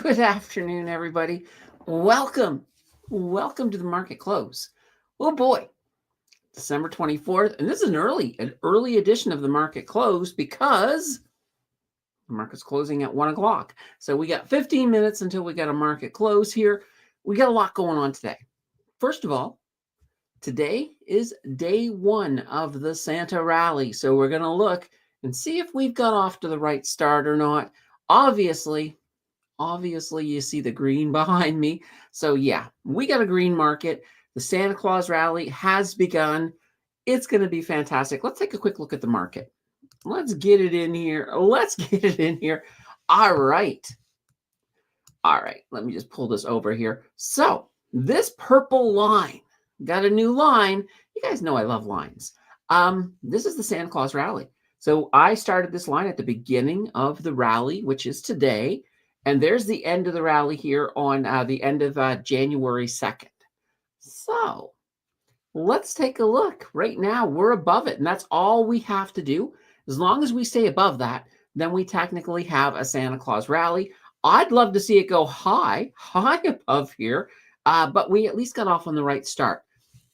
Good afternoon, everybody. Welcome. Welcome to the market close. Oh boy, December 24th. And this is an early edition of the market close because the market's closing at 1 o'clock. So we got 15 minutes until we got a market close here. We got a lot going on today. First of all, today is day one of the Santa Rally. So we're going to look and see if we've got off to the right start or not. Obviously, you see the green behind me. So yeah, we got a green market. The Santa Claus Rally has begun. It's going to be fantastic. Let's take a quick look at the market. Let's get it in here. All right. Let me just pull this over here. So this purple line, got a new line. You guys know I love lines. This is the Santa Claus Rally. So I started this line at the beginning of the rally, which is today. And there's the end of the rally here on the end of January 2nd. So let's take a look. Right now, we're above it. And that's all we have to do. As long as we stay above that, then we technically have a Santa Claus Rally. I'd love to see it go high above here. But we at least got off on the right start.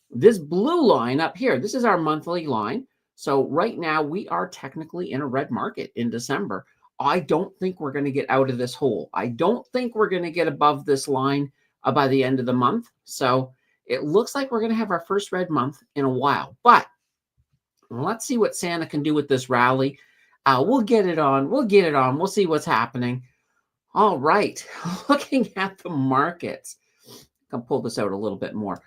This blue line up here, this is our monthly line. So right now, we are technically in a red market in December. I don't think we're going to get out of this hole. I don't think we're going to get above this line by the end of the month. So it looks like we're going to have our first red month in a while. But let's see what Santa can do with this rally. We'll get it on. We'll see what's happening. All right. Looking at the markets. I'll pull this out a little bit more.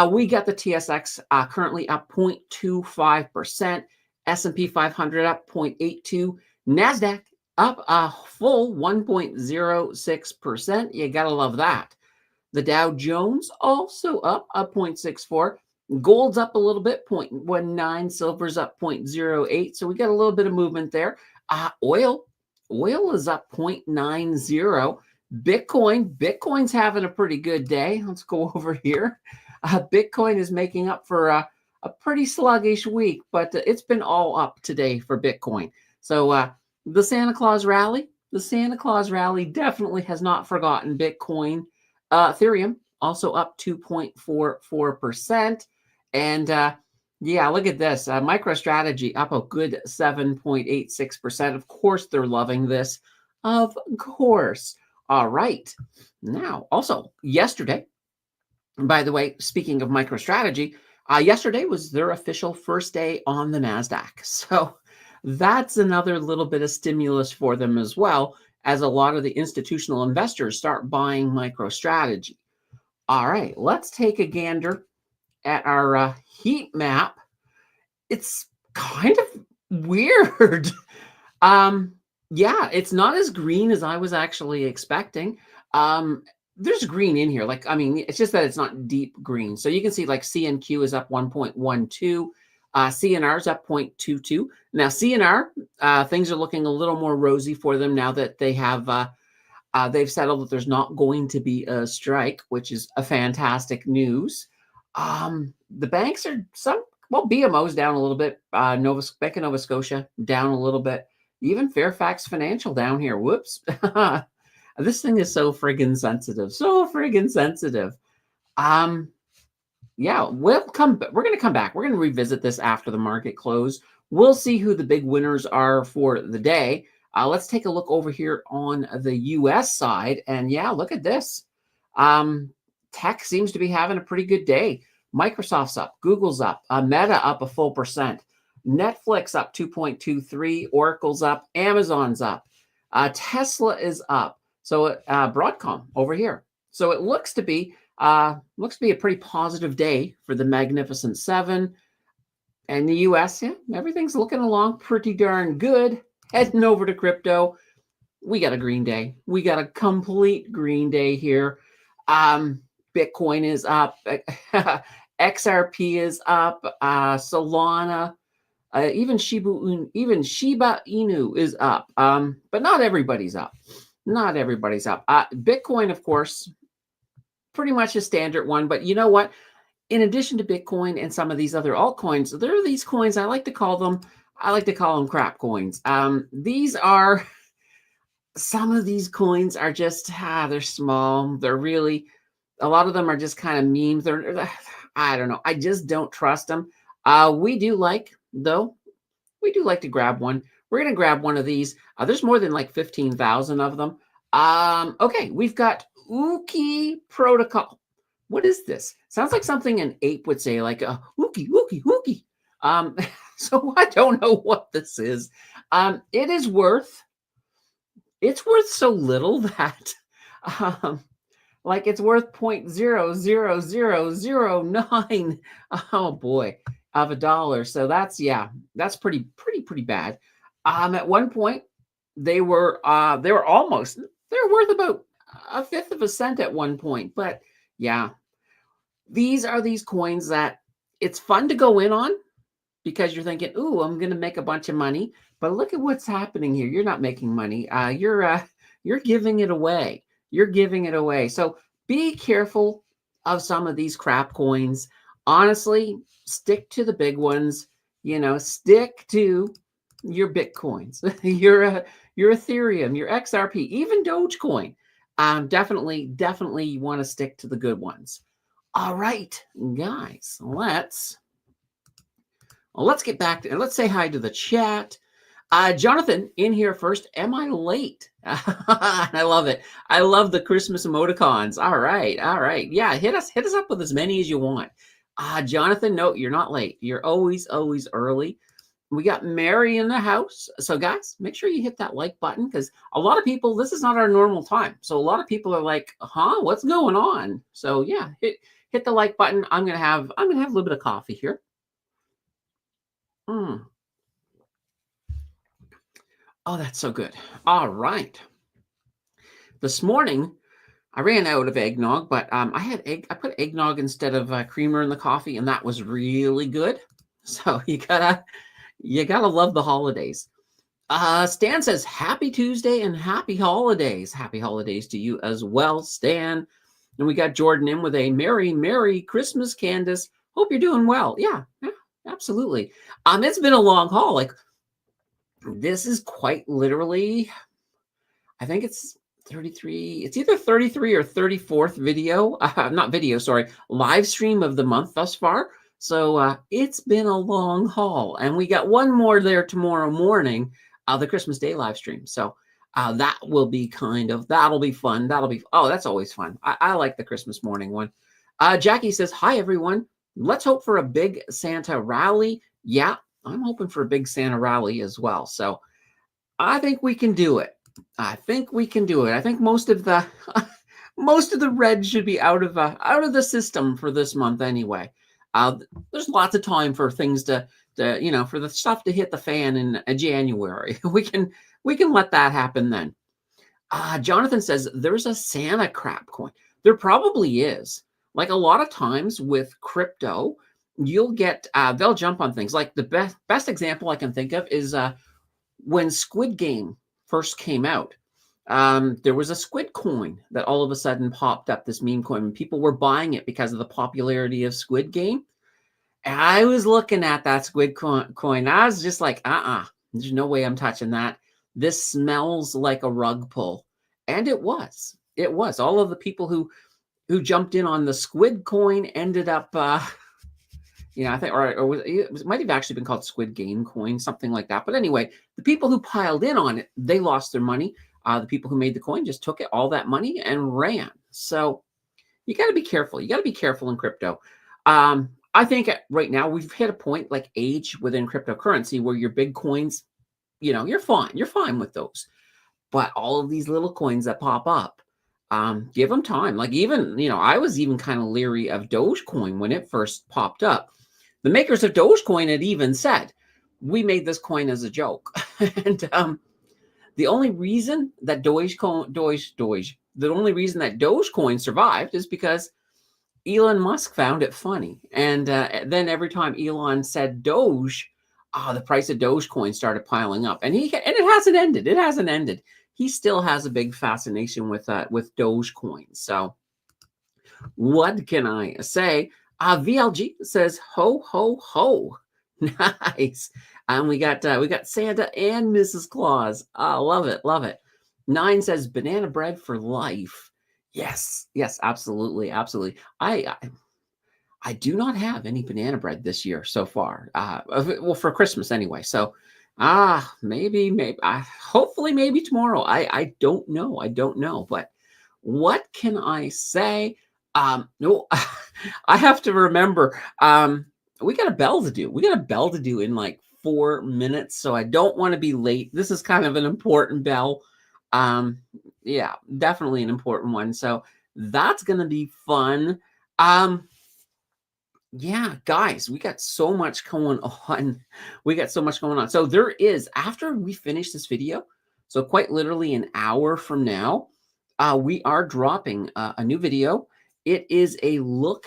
We got the TSX currently up 0.25%. S&P 500 up 0.82%. NASDAQ up a full 1.06%. You got to love that. The Dow Jones also up a 0.64. Gold's up a little bit, 0.19. Silver's up 0.08. So we got a little bit of movement there. Oil is up 0.90. Bitcoin's having a pretty good day. Let's go over here. Bitcoin is making up for a pretty sluggish week, but it's been all up today for Bitcoin. So the Santa Claus Rally definitely has not forgotten Bitcoin. Ethereum also up 2.44%. And yeah, look at this. MicroStrategy up a good 7.86%. Of course, they're loving this. Of course. All right. Now, also yesterday, by the way, speaking of MicroStrategy, yesterday was their official first day on the NASDAQ. So that's another little bit of stimulus for them as well, as a lot of the institutional investors start buying MicroStrategy. All right, let's take a gander at our heat map. It's kind of weird. Yeah, it's not as green as I was actually expecting. There's green in here. It's just that it's not deep green. So you can see like CNQ is up 1.12. CNR is up 0.22. Now CNR, things are looking a little more rosy for them now that they have they've settled that there's not going to be a strike, which is a fantastic news. The banks are BMO's down a little bit. Bank of Nova Scotia down a little bit. Even Fairfax Financial down here. Whoops. This thing is so friggin' sensitive. Yeah, we're going to come back. We're going to revisit this after the market close. We'll see who the big winners are for the day. Let's take a look over here on the U.S. side. And yeah, look at this. Tech seems to be having a pretty good day. Microsoft's up. Google's up. Meta up a full percent. Netflix up 2.23. Oracle's up. Amazon's up. Tesla is up. So Broadcom over here. So it looks to be a pretty positive day for the Magnificent Seven. And the U.S., yeah, everything's looking along pretty darn good. Heading over to crypto, we got a green day. We got a complete green day here. Bitcoin is up. XRP is up. Solana, even Shiba Inu is up. But not everybody's up. Bitcoin, of course, pretty much a standard one. But you know what? In addition to Bitcoin and some of these other altcoins, there are these coins, I like to call them crap coins. These are some of these coins are just, they're small. They're really, a lot of them are just kind of memes. I don't know. I just don't trust them. We do like, though, we do like to grab one. We're going to grab one of these. There's more than like 15,000 of them. Okay, we've got Ookie Protocol. What is this? Sounds like something an ape would say, like Ookie, Ookie, Ookie. So I don't know what this is. It is worth, it's worth so little that um, like it's worth 0.00009, oh boy, of a dollar. So that's, yeah, that's pretty bad. At one point they were almost, they're worth about a fifth of a cent at one point. But yeah, these are these coins that it's fun to go in on because you're thinking, "Ooh, I'm going to make a bunch of money." But look at what's happening here. You're not making money. You're giving it away. You're giving it away. So be careful of some of these crap coins. Honestly, stick to the big ones. Stick to your Bitcoins, your Ethereum, your XRP, even Dogecoin. Definitely you want to stick to the good ones. All right, guys, let's get back to, let's say hi to the chat. Jonathan in here first. Am I late? I love it. I love the Christmas emoticons. All right. Yeah, hit us up with as many as you want. Jonathan, no, you're not late. You're always early. We got Mary in the house. So guys, make sure you hit that like button, because a lot of people, this is not our normal time. So a lot of people are like, what's going on? So yeah, hit the like button. I'm gonna have a little bit of coffee here. Oh, that's so good. All right. This morning, I ran out of eggnog, but I put eggnog instead of creamer in the coffee, and that was really good. So you gotta love the holidays. Stan says, happy Tuesday and happy holidays. Happy holidays to you as well, Stan. And we got Jordan in with a Merry Christmas, Candace. Hope you're doing well. Yeah, absolutely. It's been a long haul. Like, this is quite literally, I think it's 33. It's either 33 or 34th video. Not video, sorry. Live stream of the month thus far. So it's been a long haul. And we got one more there tomorrow morning, the Christmas Day live stream. So that will be that'll be fun. That's always fun. I like the Christmas morning one. Jackie says, hi, everyone. Let's hope for a big Santa rally. Yeah, I'm hoping for a big Santa rally as well. So I think we can do it. I think most of the red should be out of the system for this month anyway. There's lots of time for things to for the stuff to hit the fan in January. We can let that happen then. Jonathan says there's a Santa crap coin. There probably is. Like, a lot of times with crypto, you'll get they'll jump on things. Like, the best example I can think of is when Squid Game first came out. There was a squid coin that all of a sudden popped up, this meme coin, and people were buying it because of the popularity of Squid Game. And I was looking at that squid coin. I was just like, there's no way I'm touching that. This smells like a rug pull. And it was. All of the people who jumped in on the squid coin ended up, I think, or it might have actually been called Squid Game coin, something like that. But anyway, the people who piled in on it, they lost their money. The people who made the coin just took all that money and ran. So you got to be careful. You got to be careful in crypto. I think right now we've hit a point, like age within cryptocurrency, where your big coins, you're fine. You're fine with those. But all of these little coins that pop up, give them time. Like, even, I was even kind of leery of Dogecoin when it first popped up. The makers of Dogecoin had even said, we made this coin as a joke. And the only reason that Dogecoin survived is because Elon Musk found it funny. And then every time Elon said Doge, the price of Dogecoin started piling up. And it hasn't ended. It hasn't ended. He still has a big fascination with Dogecoin. So what can I say? VLG says, ho, ho, ho. Nice. And we got Santa and Mrs. Claus. Love it. 9 says banana bread for life. Yes, yes, absolutely, absolutely. I do not have any banana bread this year so far. Well, for Christmas anyway. So, maybe, hopefully, maybe tomorrow. I don't know. I don't know. But what can I say? No, I have to remember. We got a bell to do. We got a bell to do in like 4 minutes. So I don't want to be late. This is kind of an important bell. Um, yeah, definitely an important one. So that's gonna be fun. Um, yeah, guys, we got so much going on. We got so much going on. So there is, after we finish this video, so quite literally an hour from now, we are dropping a new video. It is a look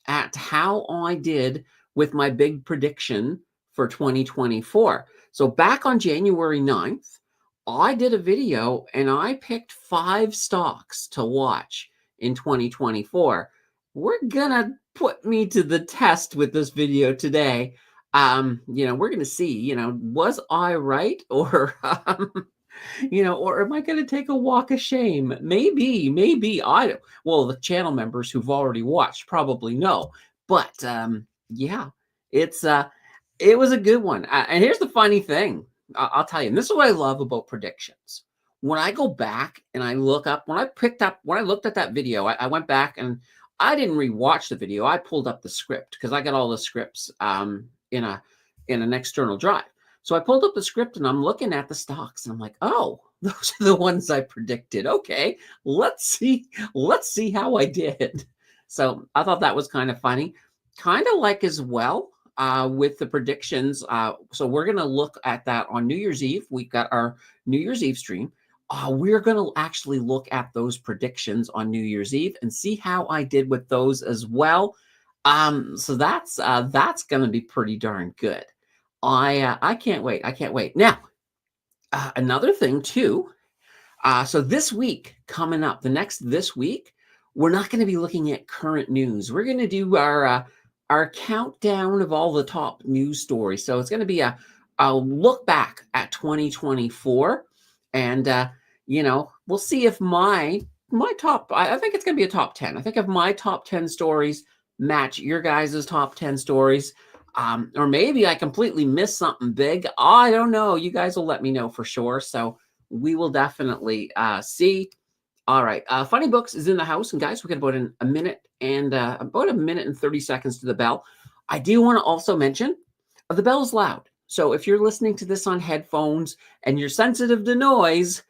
at how I did with my big prediction for 2024. So back on January 9th, I did a video and I picked 5 stocks to watch in 2024. We're gonna put me to the test with this video today. We're gonna see, was I right or or am I going to take a walk of shame? Maybe well, the channel members who've already watched probably know, but yeah, it's it was a good one. And here's the funny thing. I'll tell you, and this is what I love about predictions. When I go back and I look up, when I looked at that video, I went back and I didn't rewatch the video. I pulled up the script because I got all the scripts in an external drive. So I pulled up the script and I'm looking at the stocks and I'm like, oh, those are the ones I predicted. Okay, let's see how I did. So I thought that was kind of funny. Kind of like as well with the predictions. So we're going to look at that on New Year's Eve. We've got our New Year's Eve stream. We're going to actually look at those predictions on New Year's Eve and see how I did with those as well. So that's going to be pretty darn good. I can't wait. I can't wait. Now, another thing too. So this week coming up, this week, we're not going to be looking at current news. We're going to do our countdown of all the top news stories. So it's going to be a look back at 2024, and we'll see if my top. I think it's going to be a top 10. I think if my top 10 stories match your guys' top 10 stories. Or maybe I completely missed something big. I don't know. You guys will let me know for sure. So we will definitely see. All right. Funny Books is in the house. And guys, we got about a minute and 30 seconds to the bell. I do want to also mention the bell is loud. So if you're listening to this on headphones and you're sensitive to noise,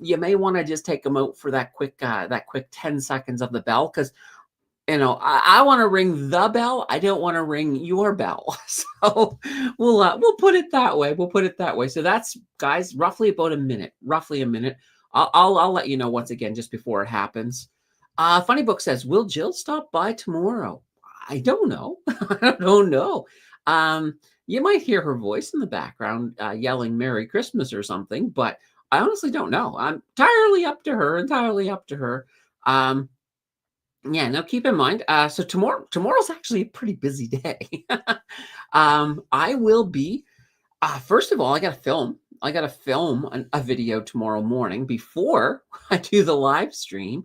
you may want to just take them out for that quick 10 seconds of the bell, because I want to ring the bell. I don't want to ring your bell. So we'll put it that way. We'll put it that way. So that's, guys, roughly about a minute. Roughly a minute. I'll let you know once again just before it happens. Funny Book says, will Jill stop by tomorrow? I don't know. I don't know. You might hear her voice in the background yelling Merry Christmas or something, but I honestly don't know. I'm entirely up to her. Entirely up to her. Yeah, now keep in mind, so tomorrow's actually a pretty busy day. I will be, first of all, I got to film a video tomorrow morning before I do the live stream.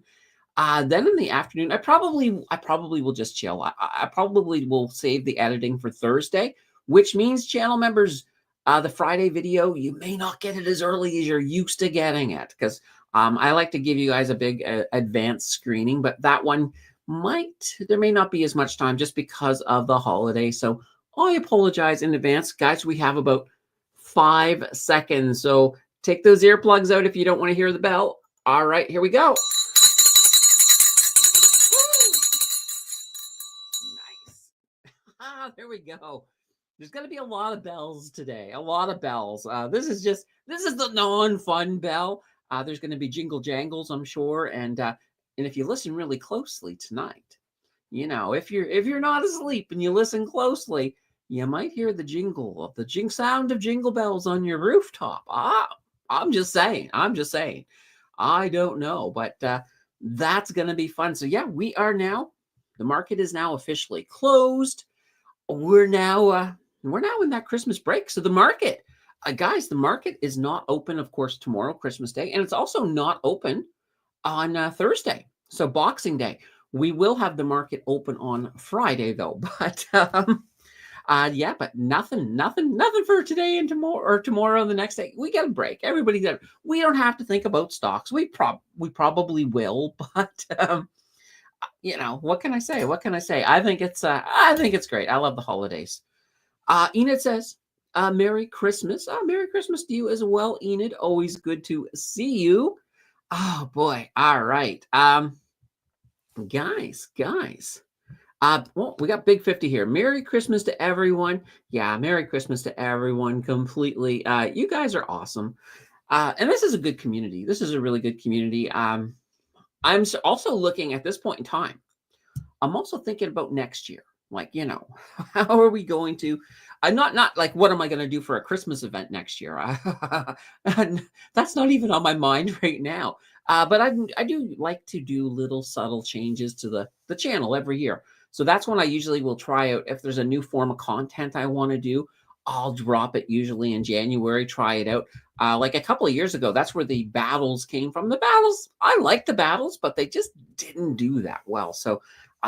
Then in the afternoon, I probably will just chill. I probably will save the editing for Thursday, which means channel members, the Friday video, you may not get it as early as you're used to getting it, because I like to give you guys a big advanced screening, but that one there may not be as much time just because of the holiday. So I apologize in advance. Guys, we have about 5 seconds. So take those earplugs out if you don't want to hear the bell. All right, here we go. Nice. There we go. There's going to be a lot of bells today. A lot of bells. This is the non-fun bell. There's going to be jingle jangles, I'm sure, and if you listen really closely tonight, if you're not asleep and you listen closely, you might hear the sound of jingle bells on your rooftop. I'm just saying. I don't know, but that's going to be fun. So yeah, the market is now officially closed. We're now in that Christmas break. So the market Guys, the market is not open, of course, tomorrow, Christmas Day, and it's also not open on Thursday. So Boxing Day. We will have the market open on Friday, though. But yeah, but nothing for today and tomorrow or tomorrow and the next day. We got a break. Everybody got. We don't have to think about stocks. We probably will, but what can I say? What can I say? I think it's great. I love the holidays. Enid says, Merry Christmas. Merry Christmas to you as well, Enid. Always good to see you. Oh boy. All right. Guys. Well, we got Big 50 here. Merry Christmas to everyone. Yeah, Merry Christmas to everyone completely. You guys are awesome. And this is a good community. This is a really good community. I'm also looking at this point in time. I'm also thinking about next year. Like, how are we going to, not like, what am I going to do for a Christmas event next year? That's not even on my mind right now. But I do like to do little subtle changes to the channel every year. So that's when I usually will try out, if there's a new form of content I want to do, I'll drop it usually in January, try it out. Like a couple of years ago, that's where the battles came from. The battles, I like the battles, but they just didn't do that well. So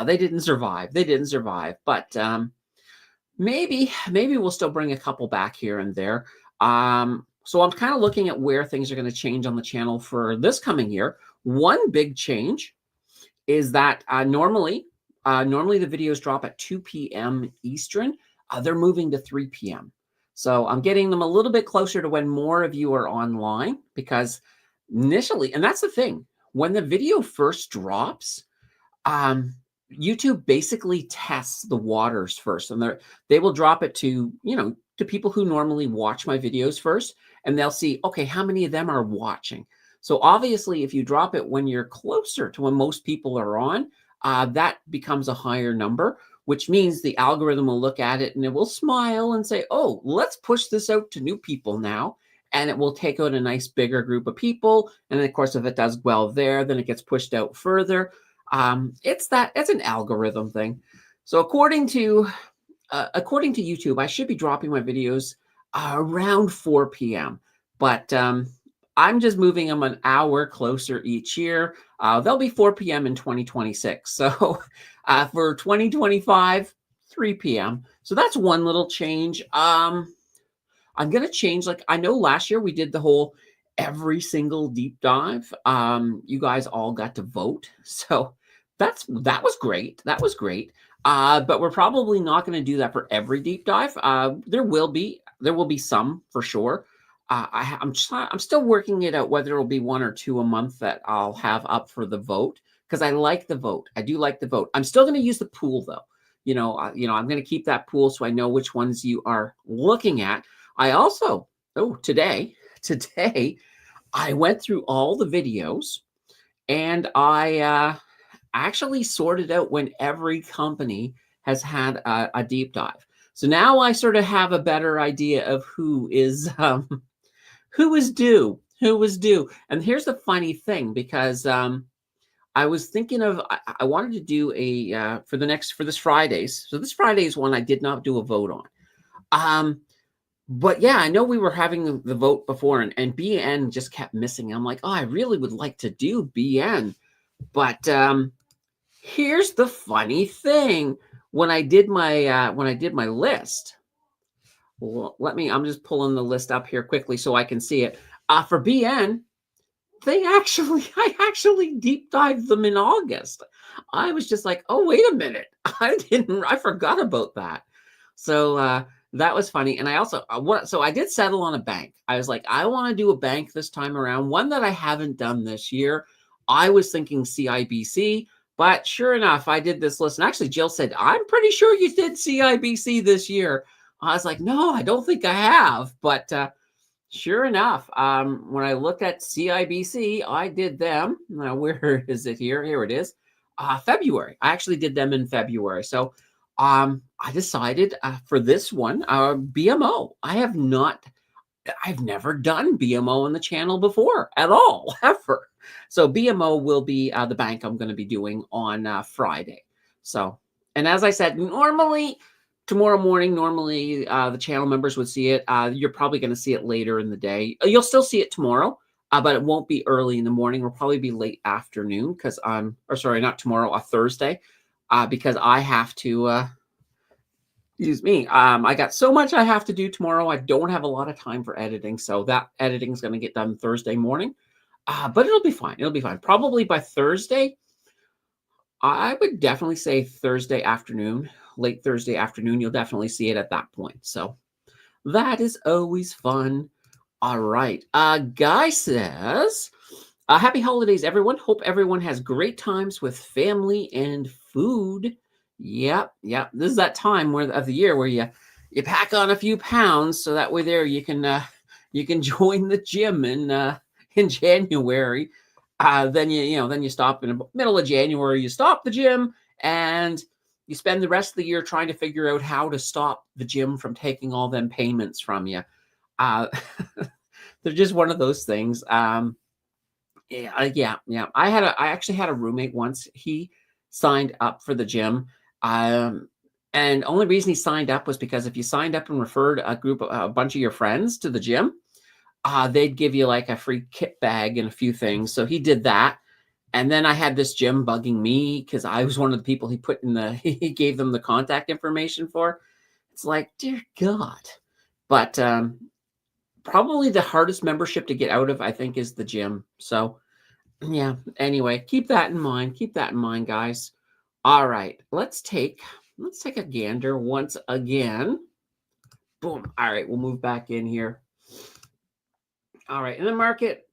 they didn't survive. But maybe we'll still bring a couple back here and there. So I'm kind of looking at where things are going to change on the channel for this coming year. One big change is that normally the videos drop at 2 p.m. Eastern. They're moving to 3 p.m. So I'm getting them a little bit closer to when more of you are online, because initially, and that's the thing, when the video first drops, YouTube basically tests the waters first, and they will drop it to, to people who normally watch my videos first, and they'll see, okay, how many of them are watching? So obviously, if you drop it when you're closer to when most people are on, that becomes a higher number, which means the algorithm will look at it and it will smile and say, oh, let's push this out to new people now. And it will take out a nice bigger group of people. And then, of course, if it does well there, then it gets pushed out further. It's an algorithm thing. So according to YouTube, I should be dropping my videos around 4 p.m. But I'm just moving them an hour closer each year. They'll be 4 p.m. in 2026. So for 2025, 3 p.m. So that's one little change. I'm going to change, like, I know last year we did the whole every single deep dive. You guys all got to vote. So that was great. But we're probably not going to do that for every deep dive. There will be some for sure. I'm still working it out whether it'll be 1 or 2 a month that I'll have up for the vote, because I like the vote. I do like the vote. I'm still going to use the pool though. I'm going to keep that pool so I know which ones you are looking at. I also, today I went through all the videos, and I actually sorted out when every company has had a deep dive. So now I sort of have a better idea of who is due. And here's the funny thing, because I was thinking of, I wanted to do a for this Fridays. So this Friday is one I did not do a vote on. But yeah, I know we were having the vote before, and BN just kept missing. I'm like, oh, I really would like to do BN. But here's the funny thing. When I did my list, well, I'm just pulling the list up here quickly so I can see it. For BN, I actually deep dived them in August. I was just like, oh, wait a minute. I forgot about that. So that was funny. And I also, so I did settle on a bank. I was like, I want to do a bank this time around, one that I haven't done this year. I was thinking CIBC, but sure enough, I did this list. And actually, Jill said, I'm pretty sure you did CIBC this year. I was like, no, I don't think I have. But sure enough, when I looked at CIBC, I did them. Now, where is it here? Here it is. February. I actually did them in February. So I decided for this one, BMO. I've never done BMO on the channel before at all, ever. So BMO will be the bank I'm going to be doing on Friday. So, and as I said, normally tomorrow morning, normally the channel members would see it. You're probably going to see it later in the day. You'll still see it tomorrow, but it won't be early in the morning. It'll probably be late afternoon because or sorry, not tomorrow, a Thursday, because I have to, excuse me, I got so much I have to do tomorrow. I don't have a lot of time for editing. So that editing is going to get done Thursday morning, but it'll be fine. It'll be fine. Probably by Thursday. I would definitely say Thursday afternoon, late Thursday afternoon. You'll definitely see it at that point. So that is always fun. All right. Guy says, happy holidays, everyone. Hope everyone has great times with family and food. Yep. This is that time of the year where you pack on a few pounds so that way there you can join the gym in January. Then you stop in the middle of January, you stop the gym and you spend the rest of the year trying to figure out how to stop the gym from taking all them payments from you. They're just one of those things. Yeah. I actually had a roommate once. He signed up for the gym. And only reason he signed up was because if you signed up and referred a bunch of your friends to the gym, they'd give you like a free kit bag and a few things. So he did that. And then I had this gym bugging me because I was one of the people he gave them the contact information for. It's like, dear God. But probably the hardest membership to get out of, I think, is the gym. So yeah, anyway, keep that in mind. Keep that in mind, guys. All right, let's take a gander once again. Boom. All right, we'll move back in here. All right, in the market,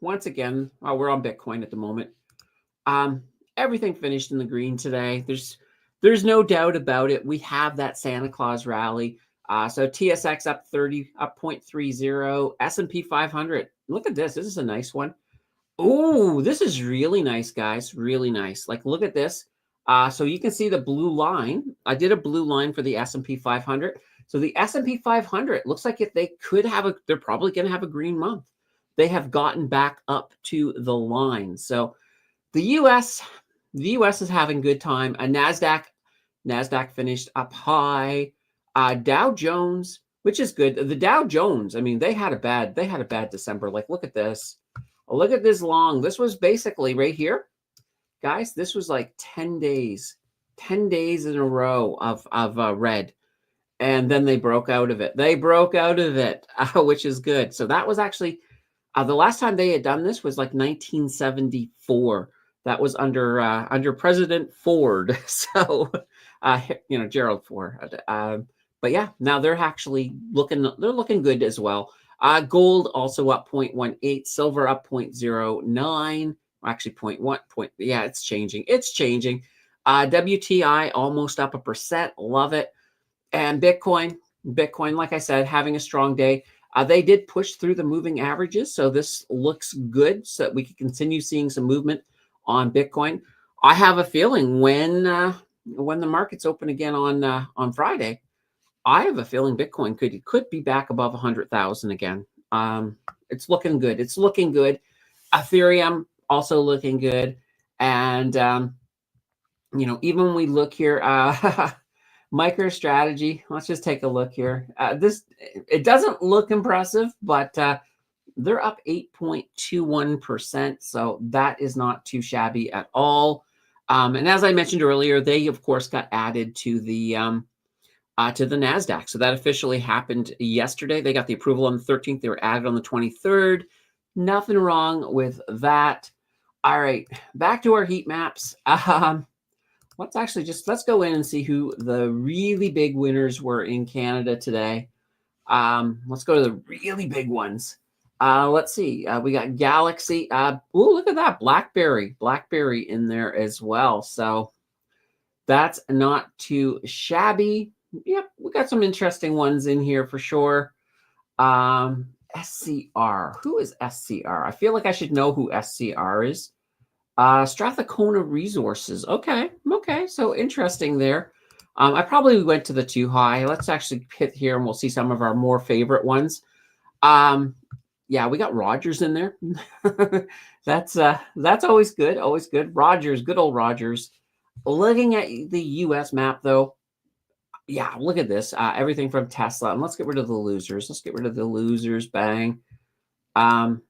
once again, we're on Bitcoin at the moment. Everything finished in the green today. There's no doubt about it. We have that Santa Claus rally. So TSX up 30, up 0.30. S&P 500. Look at this. This is a nice one. Oh, this is really nice, guys. Really nice. Like, look at this. So you can see the blue line. I did a blue line for the S&P 500. So the S&P 500 looks like they're probably going to have a green month. They have gotten back up to the line. So the U.S. is having good time. NASDAQ finished up high. Dow Jones, which is good. The Dow Jones, I mean, they had a bad December. Like, look at this. Look at this long. This was basically right here, guys. This was like 10 days in a row of red. And then they broke out of it. Which is good. So that was actually the last time they had done this was like 1974. That was under President Ford. So, Gerald Ford. But yeah, now they're actually looking good as well. Gold also up 0.18, silver up 0.09, actually 0.1. Yeah, it's changing. WTI almost up 1%. Love it. And Bitcoin, like I said, having a strong day. They did push through the moving averages, so this looks good. So that we can continue seeing some movement on Bitcoin. I have a feeling when the markets open again on Friday, I have a feeling Bitcoin could be back above 100,000 again. It's looking good. Ethereum also looking good, and even when we look here, MicroStrategy. Let's just take a look here. It doesn't look impressive, but they're up 8.21%, so that is not too shabby at all. And as I mentioned earlier, they of course got added to the NASDAQ. So that officially happened yesterday. They got the approval on the 13th. They were added on the 23rd. Nothing wrong with that. All right, back to our heat maps. Let's go in and see who the really big winners were in Canada today. Let's go to the really big ones. Let's see. We got Galaxy. Look at that. BlackBerry in there as well. So that's not too shabby. Yep, we got some interesting ones in here for sure. SCR. Who is SCR? I feel like I should know who SCR is. Strathcona Resources. Okay. So interesting there. I probably went to the too high. Let's actually hit here and we'll see some of our more favorite ones. Yeah, we got Rogers in there. That's always good. Rogers, good old Rogers. Looking at the US map though, Yeah, look at this. Everything from Tesla. And let's get rid of the losers. Let's get rid of the losers. Bang. Um,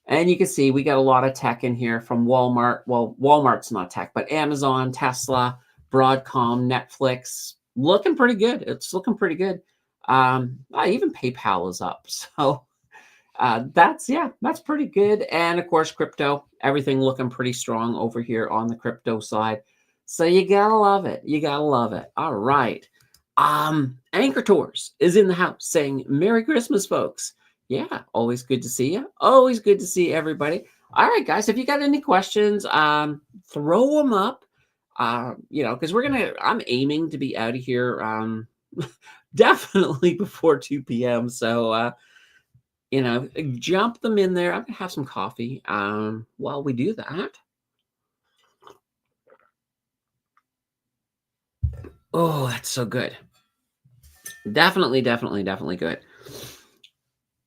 and you can see we got a lot of tech in here from Walmart. Well, Walmart's not tech, but Amazon, Tesla, Broadcom, Netflix. Looking pretty good. It's looking pretty good. Even PayPal is up. So that's pretty good. And of course, crypto, everything looking pretty strong over here on the crypto side. So you gotta love it. You gotta love it. All right. Anchor Tours is in the house saying Merry Christmas, folks. Yeah, always good to see you. Always good to see everybody. All right, guys, if you got any questions, throw them up. Because I'm aiming to be out of here definitely before 2 p.m. So jump them in there. I'm gonna have some coffee while we do that. Oh, that's so good. Definitely, definitely, definitely good.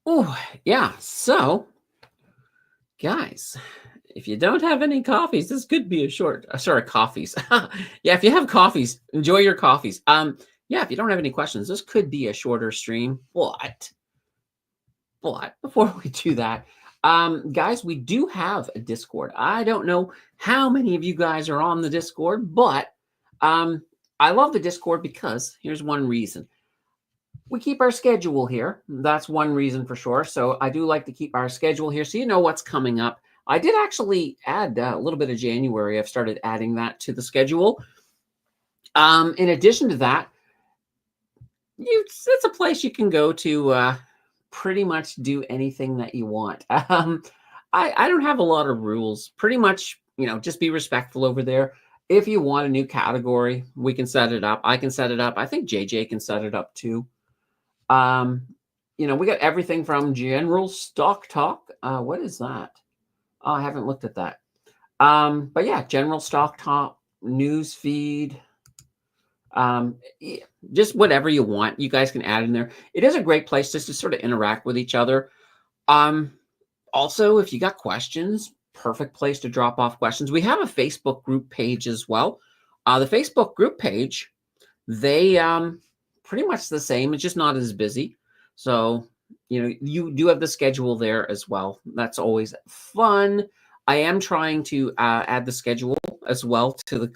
Oh, yeah. So, guys, if you don't have any coffees, this could be a short. Sorry, coffees. Yeah, if you have coffees, enjoy your coffees. Yeah, if you don't have any questions, this could be a shorter stream. But before we do that, guys, we do have a Discord. I don't know how many of you guys are on the Discord, but I love the Discord because here's one reason. We keep our schedule here. That's one reason for sure. So I do like to keep our schedule here so you know what's coming up. I did actually add a little bit of January. I've started adding that to the schedule. In addition to that, it's a place you can go to pretty much do anything that you want. I don't have a lot of rules. Pretty much, just be respectful over there. If you want a new category, we can set it up. I can set it up. I think JJ can set it up too. We got everything from general stock talk. What is that? Oh, I haven't looked at that. But yeah, general stock talk, news feed, just whatever you want, you guys can add in there. It is a great place just to sort of interact with each other. Also, if you got questions, perfect place to drop off questions. We have a Facebook group page as well. The Facebook group page, they pretty much the same. It's just not as busy. So, you do have the schedule there as well. That's always fun. I am trying to add the schedule as well to the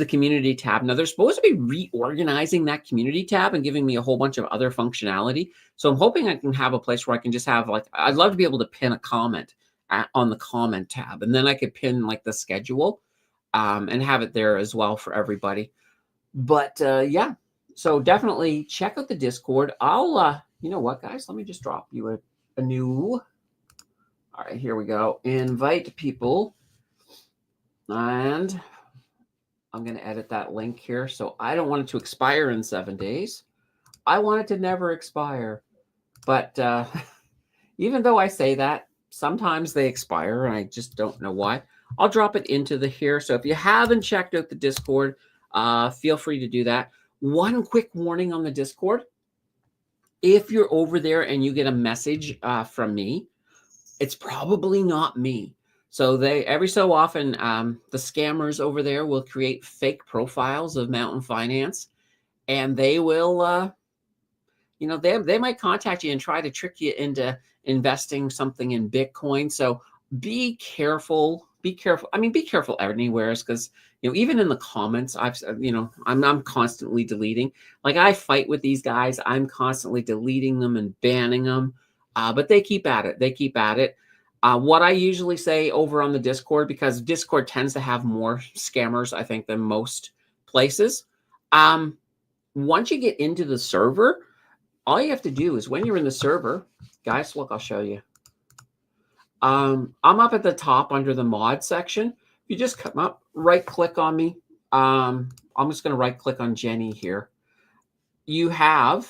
community tab. Now, they're supposed to be reorganizing that community tab and giving me a whole bunch of other functionality. So I'm hoping I can have a place where I can just have I'd love to be able to pin a comment on the comment tab. And then I could pin the schedule and have it there as well for everybody. But yeah, so definitely check out the Discord. I'll, you know what, guys, let me just drop you a new, all right, here we go. Invite people. And I'm going to edit that link here. So I don't want it to expire in 7 days. I want it to never expire. But even though I say that, sometimes they expire and I just don't know why. I'll drop it into here. So if you haven't checked out the Discord, feel free to do that. One quick warning on the Discord. If you're over there and you get a message from me, it's probably not me. So they every so often, the scammers over there will create fake profiles of Mountain Finance, and they will, they might contact you and try to trick you into investing something in Bitcoin. So be careful. Be careful. I mean, be careful anywhere, because even in the comments, I'm constantly deleting. Like I fight with these guys. I'm constantly deleting them and banning them, but they keep at it. They keep at it. What I usually say over on the Discord, because Discord tends to have more scammers, I think, than most places. Once you get into the server, all you have to do is when you're in the server, guys, look, I'll show you. I'm up at the top under the mod section. If you just come up, right click on me. I'm just going to right click on Jenny here. You have,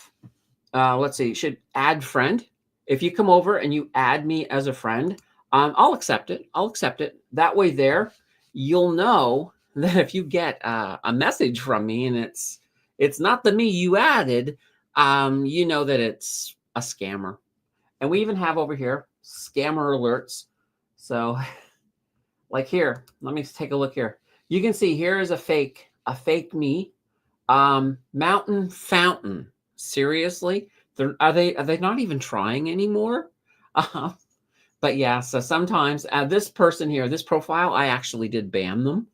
let's see, you should add friend. If you come over and you add me as a friend, I'll accept it. I'll accept it. That way there, you'll know that if you get a message from me and it's not the me you added, you know that it's a scammer. And we even have over here scammer alerts. So like here, let me take a look here. You can see here is a fake me. Mountain Fountain. Seriously? Are they not even trying anymore? Uh, but yeah, so sometimes this person here, this profile, I actually did ban them.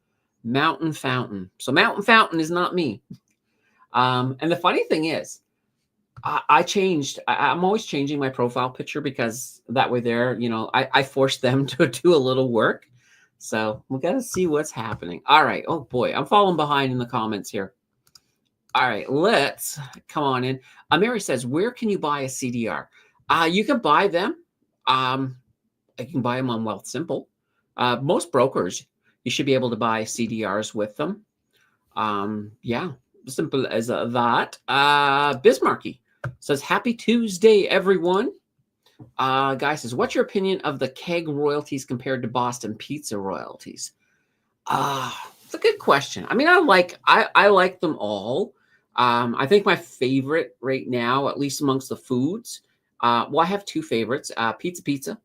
Mountain Fountain. So Mountain Fountain is not me. And the funny thing is, I changed. I'm always changing my profile picture because that way I force them to do a little work. So we got to see what's happening. All right. Oh boy, I'm falling behind in the comments here. All right, let's come on in. Mary says, where can you buy a CDR? You can buy them. You can buy them on Wealth Simple. Most brokers, you should be able to buy CDRs with them. Yeah, simple as that. Bismarcky says, happy Tuesday, everyone. Guy says, what's your opinion of the keg royalties compared to Boston Pizza royalties? It's a good question. I mean, I like them all. I think my favorite right now, at least amongst the foods, well, I have two favorites, Pizza.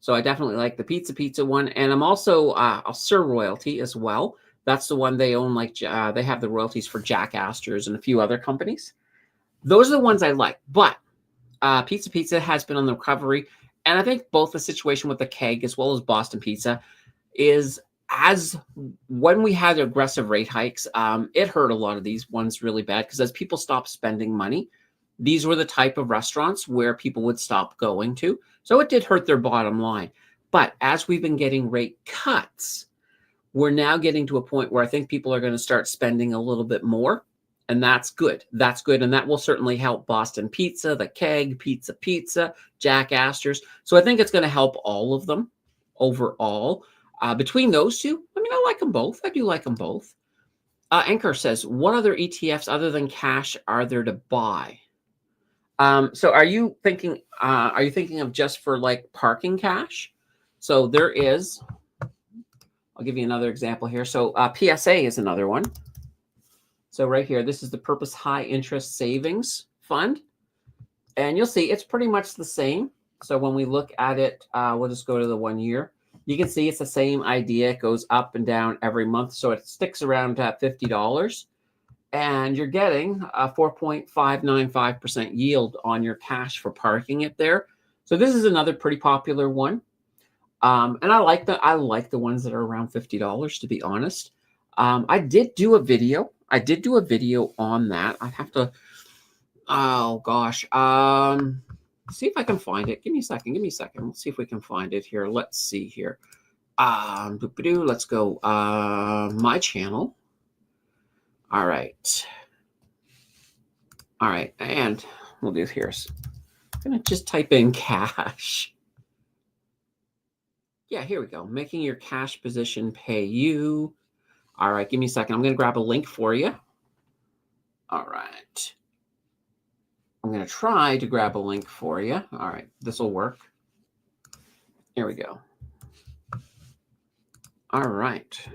So I definitely like the Pizza one. And I'm also a Sir Royalty as well. That's the one they own, like they have the royalties for Jack Astor's and a few other companies. Those are the ones I like. But Pizza has been on the recovery. And I think both the situation with the keg as well as Boston Pizza is as when we had aggressive rate hikes, it hurt a lot of these ones really bad because as people stopped spending money, these were the type of restaurants where people would stop going to. So it did hurt their bottom line. But as we've been getting rate cuts, we're now getting to a point where I think people are going to start spending a little bit more. And that's good. That's good. And that will certainly help Boston Pizza, the Keg, Pizza, Jack Astor's. So I think it's going to help all of them overall. Between those two, I mean, I like them both. I do like them both. Anchor says, what other ETFs other than cash are there to buy? So are you thinking of just for like parking cash? So there is, I'll give you another example here. So PSA is another one. So right here, this is the Purpose High Interest Savings Fund. And you'll see it's pretty much the same. So when we look at it, we'll just go to the 1 year. You can see it's the same idea. It goes up and down every month. So it sticks around $50. And you're getting a 4.595% yield on your cash for parking it there. So this is another pretty popular one. And I like the ones that are around $50, to be honest. I did do a video on that. I have to, oh gosh. See if I can find it. Give me a second. Let's see if we can find it here. Let's see here. Let's go. My channel. All right. And we'll do here. I'm going to just type in cash. Yeah, here we go. Making your cash position pay you. All right. Give me a second. I'm going to grab a link for you. All right. I'm going to try to grab a link for you. All right. This will work. Here we go. All right.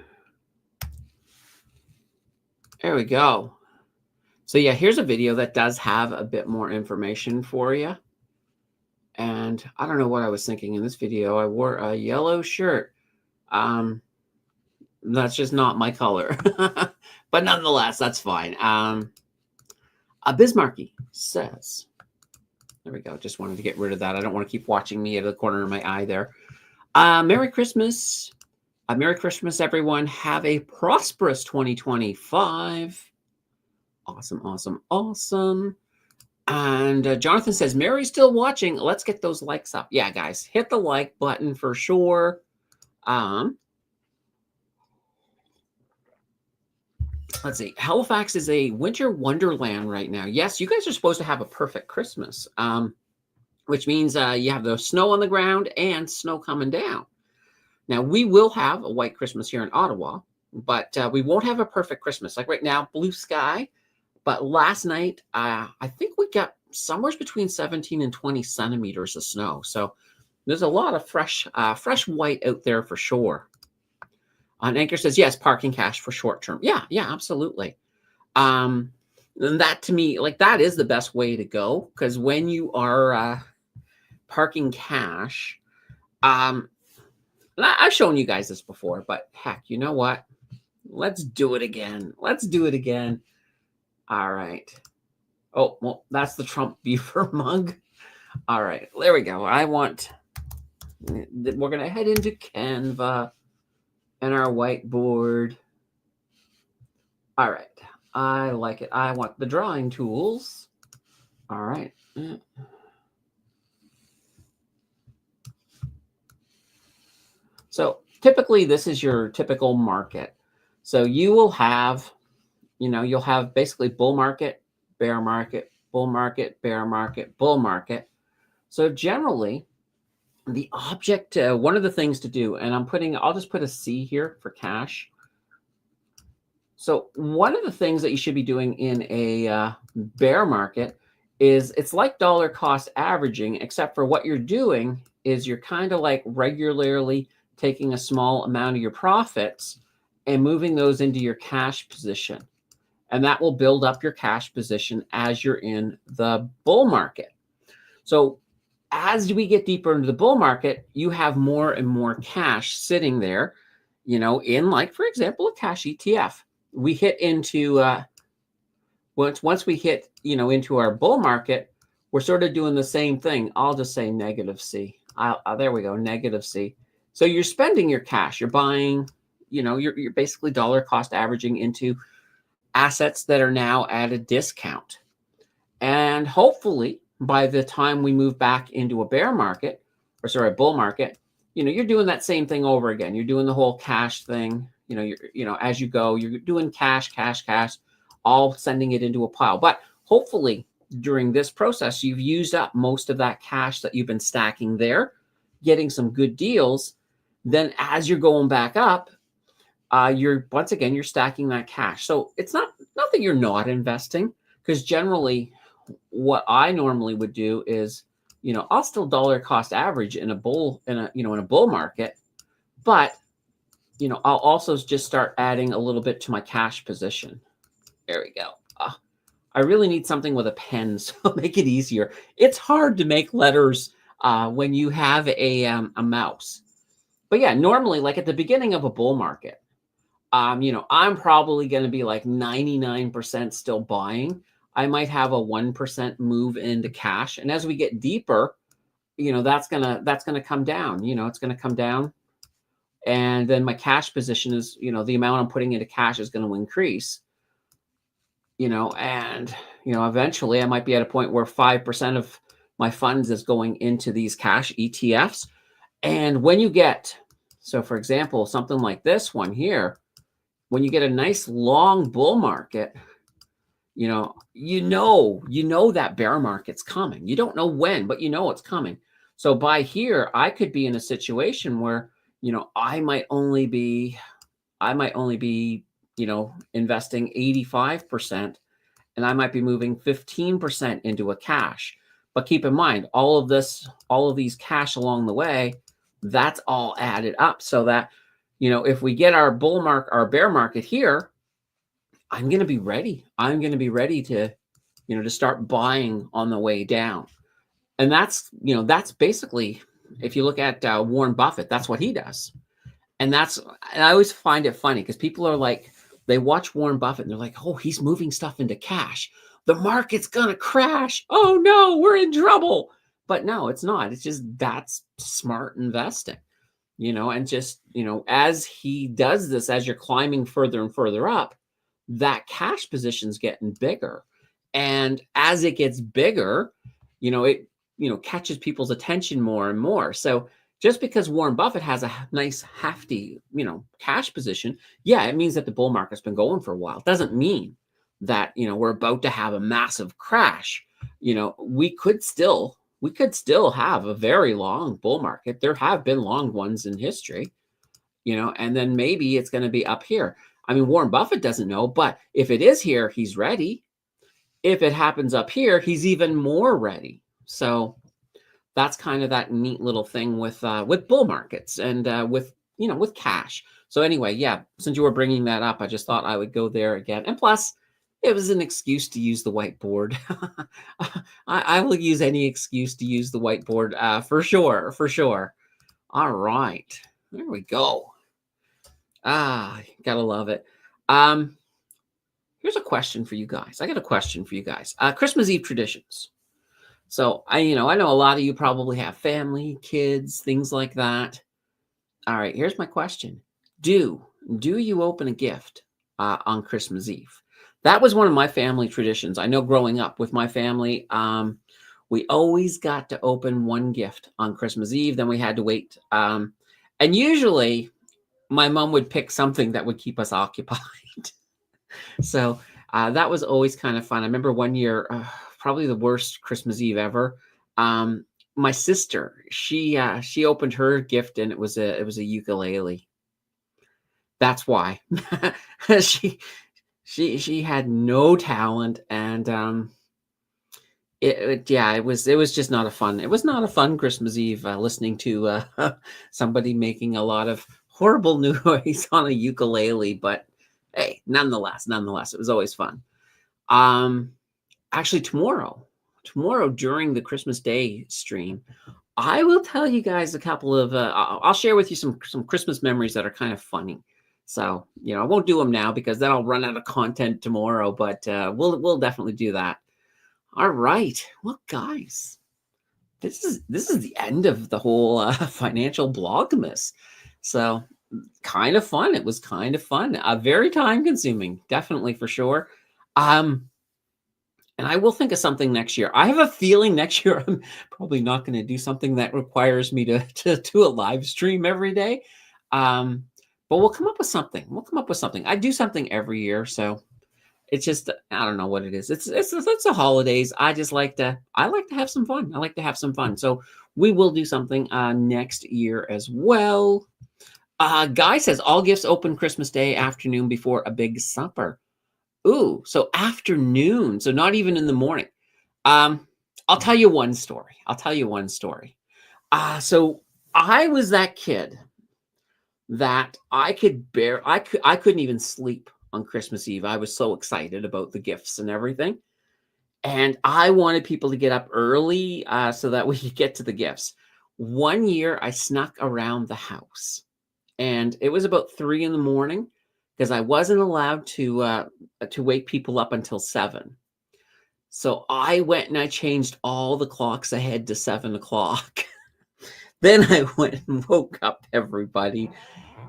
There we go. So yeah, here's a video that does have a bit more information for you. And I don't know what I was thinking in this video. I wore a yellow shirt. That's just not my color. But nonetheless, that's fine. Bismarcky says, there we go. Just wanted to get rid of that. I don't want to keep watching me out of the corner of my eye there. Merry Christmas. Merry Christmas, everyone. Have a prosperous 2025. Awesome. And Jonathan says, Mary's still watching. Let's get those likes up. Yeah, guys, hit the like button for sure. Let's see. Halifax is a winter wonderland right now. Yes, you guys are supposed to have a perfect Christmas, which means you have the snow on the ground and snow coming down. Now, we will have a white Christmas here in Ottawa, but we won't have a perfect Christmas. Like right now, blue sky. But last night, I think we got somewhere between 17 and 20 centimeters of snow. So there's a lot of fresh white out there for sure. Anchor says, yes, parking cash for short term. Yeah, absolutely. And that to me, like that is the best way to go. Because when you are parking cash, I've shown you guys this before, but heck, you know what? Let's do it again. All right. Oh, well, that's the Trump beaver mug. All right, there we go. We're going to head into Canva and our whiteboard. All right, I like it. I want the drawing tools. All right. So typically this is your typical market. So you will have, you'll have basically bull market, bear market, bull market, bear market, bull market. So generally the object, one of the things to do, and I'll just put a C here for cash. So one of the things that you should be doing in a bear market is it's like dollar cost averaging, except for what you're doing is you're kind of like regularly taking a small amount of your profits and moving those into your cash position. And that will build up your cash position as you're in the bull market. So as we get deeper into the bull market, you have more and more cash sitting there, in, like, for example, a cash ETF. We hit into once we hit into our bull market, we're sort of doing the same thing. I'll just say negative C. There we go, negative C. So you're spending your cash. You're buying, you're basically dollar cost averaging into assets that are now at a discount. And hopefully by the time we move back into a bear market, a bull market, you're doing that same thing over again. You're doing the whole cash thing. As you go, you're doing cash, all sending it into a pile. But hopefully during this process, you've used up most of that cash that you've been stacking there, getting some good deals. Then as you're going back up, you're stacking that cash. So it's not that you're not investing, because generally what I normally would do is, I'll still dollar cost average in a bull market, but I'll also just start adding a little bit to my cash position. There we go. I really need something with a pen, so I'll make it easier. It's hard to make letters when you have a mouse. But yeah, normally, like at the beginning of a bull market, I'm probably going to be like 99% still buying. I might have a 1% move into cash, and as we get deeper, that's gonna come down. It's gonna come down, and then my cash position is, the amount I'm putting into cash is going to increase. And eventually I might be at a point where 5% of my funds is going into these cash ETFs. And when you get, so for example, something like this one here, when you get a nice long bull market, you know that bear market's coming. You don't know when, but it's coming. So by here, I could be in a situation where, I might only be, investing 85%, and I might be moving 15% into a cash. But keep in mind, all of these cash along the way, that's all added up, so that, if we get our bear market here, I'm going to be ready. I'm going to be ready to, to start buying on the way down. And that's basically, if you look at Warren Buffett, that's what he does. And I always find it funny because people are like, they watch Warren Buffett and they're like, oh, he's moving stuff into cash. The market's going to crash. Oh no, we're in trouble. But no, it's not. It's just, that's smart investing, and just, as he does this, as you're climbing further and further up, that cash position's getting bigger. And as it gets bigger, it, catches people's attention more and more. So just because Warren Buffett has a nice hefty, cash position, yeah, it means that the bull market's been going for a while. It doesn't mean that, we're about to have a massive crash. We could still have a very long bull market. There have been long ones in history, and then maybe it's going to be up here. I mean, Warren Buffett doesn't know, but if it is here, he's ready. If it happens up here, he's even more ready. So that's kind of that neat little thing with bull markets and with cash. So anyway, yeah, since you were bringing that up, I just thought I would go there again. And plus, it was an excuse to use the whiteboard. I will use any excuse to use the whiteboard for sure. All right, there we go. Gotta love it. here's a question for you guys. I got a question for you guys. Christmas Eve traditions. So I know a lot of you probably have family, kids, things like that. All right, here's my question. Do you open a gift on Christmas Eve? That was one of my family traditions. I know growing up with my family, we always got to open one gift on Christmas Eve. Then we had to wait. And usually my mom would pick something that would keep us occupied. So that was always kind of fun. I remember one year, probably the worst Christmas Eve ever. My sister, she opened her gift and it was a ukulele. That's why. she had no talent, and it was just not a fun. It was not a fun Christmas Eve listening to somebody making a lot of horrible noise on a ukulele. But hey, nonetheless, it was always fun. Actually, tomorrow during the Christmas Day stream, I will tell you guys a couple of. I'll share with you some Christmas memories that are kind of funny. So I won't do them now because then I'll run out of content tomorrow. But we'll definitely do that. All right, well, guys, this is the end of the whole Financial Blogmas. So kind of fun. It was kind of fun. Very time consuming, definitely for sure. And I will think of something next year. I have a feeling next year I'm probably not going to do something that requires me to do a live stream every day. But we'll come up with something. I do something every year, so it's just I don't know what it is. It's the holidays. I like to have some fun. So we will do something next year as well. Guy says all gifts open Christmas Day afternoon before a big supper. Ooh, so afternoon, so not even in the morning. I'll tell you one story. So I was that kid that I couldn't even sleep on Christmas Eve. I was so excited about the gifts and everything. And I wanted people to get up early so that we could get to the gifts. One year I snuck around the house and it was about 3 a.m. because I wasn't allowed to wake people up until 7. So I went and I changed all the clocks ahead to 7 o'clock. Then I went and woke up everybody.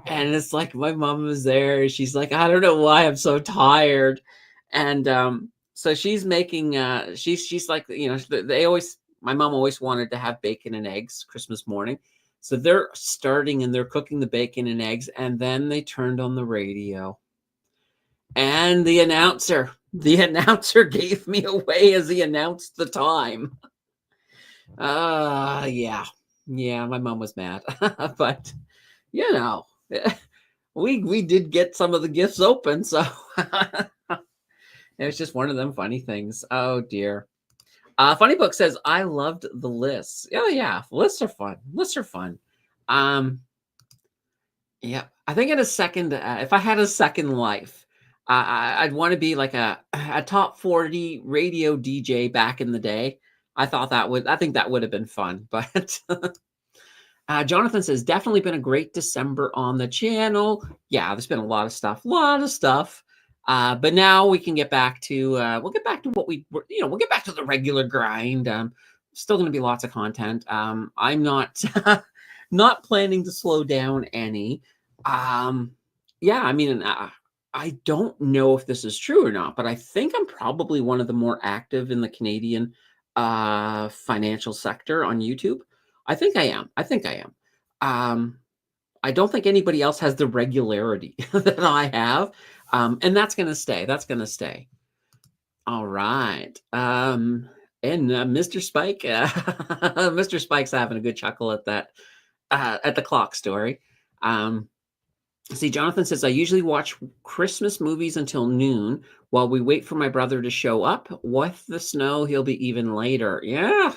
And it's like my mom was there. She's like, I don't know why I'm so tired. And so she's making she's like, my mom always wanted to have bacon and eggs Christmas morning. So they're starting and they're cooking the bacon and eggs, and then they turned on the radio. And the announcer gave me away as he announced the time. Yeah, my mom was mad. But we did get some of the gifts open, so it was just one of them funny things. Oh dear. Funny Book says I loved the lists. Oh yeah, lists are fun. Yeah, I think if I had a second life, I'd want to be like a top 40 radio DJ back in the day. I think that would have been fun. But Jonathan says definitely been a great December on the channel. Yeah, there's been a lot of stuff. But now we can get back to we'll get back to what we'll get back to the regular grind. Still going to be lots of content. I'm not not planning to slow down any. Yeah, I mean, I don't know if this is true or not, but I think I'm probably one of the more active in the Canadian financial sector on YouTube. I think I am. I don't think anybody else has the regularity that I have. And that's going to stay. All right. And Mr. Spike, Mr. Spike's having a good chuckle at that, at the clock story. See, Jonathan says, I usually watch Christmas movies until noon while we wait for my brother to show up. With the snow, he'll be even later. Yeah,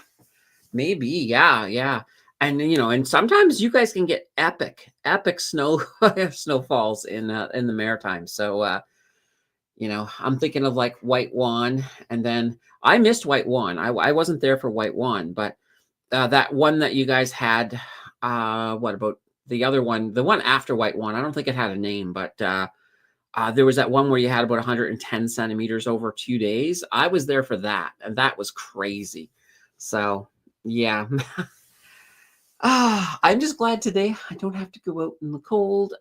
maybe. Yeah. And, and sometimes you guys can get epic snowfalls in the Maritimes. So, I'm thinking of like White Wan, and then I missed White Wan. I wasn't there for White Wan, but that one that you guys had, what about the other one, the one after White Wan? I don't think it had a name, but There was that one where you had about 110 centimeters over 2 days. I was there for that, and that was crazy. So, yeah. I'm just glad today I don't have to go out in the cold.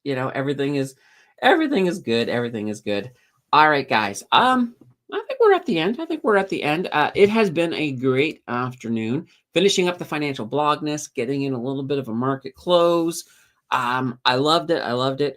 Everything is good. Everything is good. All right, guys. I think we're at the end. I think we're at the end. It has been a great afternoon. Finishing up the financial blogmas, getting in a little bit of a market close. I loved it. I loved it.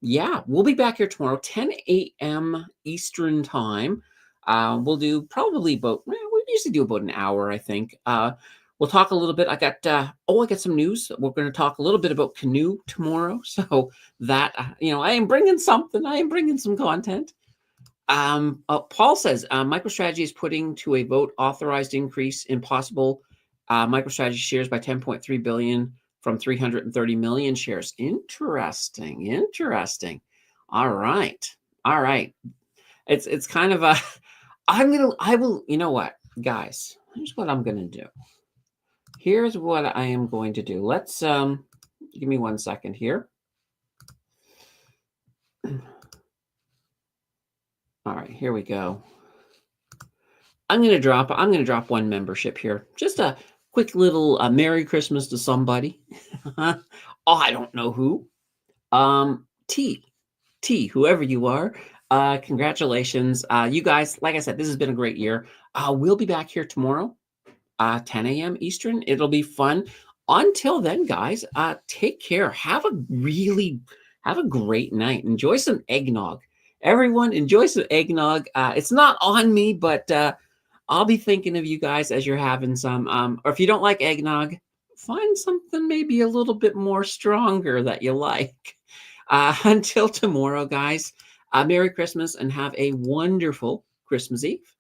Yeah, we'll be back here tomorrow, 10 a.m. Eastern time. We'll do probably about, we usually do about an hour, I think. We'll talk a little bit. I got some news. We're going to talk a little bit about Canoe tomorrow. So that, I am bringing something. I am bringing some content. Paul says MicroStrategy is putting to a vote authorized increase in possible MicroStrategy shares by 10.3 billion from 330 million shares. Interesting. Interesting. All right. All right. It's kind of a I will, you know what, guys, here's what I'm gonna do. Here's what I am going to do. Let's give me 1 second here. All right, here we go. I'm gonna drop one membership here. Just a quick little Merry Christmas to somebody. Oh, I don't know who. T, whoever you are. Congratulations. You guys, like I said, this has been a great year. We'll be back here tomorrow, 10 a.m. Eastern. It'll be fun. Until then, guys, take care. Have a great night. Enjoy some eggnog. Everyone, enjoy some eggnog. It's not on me, but I'll be thinking of you guys as you're having some. Or if you don't like eggnog, find something maybe a little bit more stronger that you like. Until tomorrow, guys, Merry Christmas and have a wonderful Christmas Eve.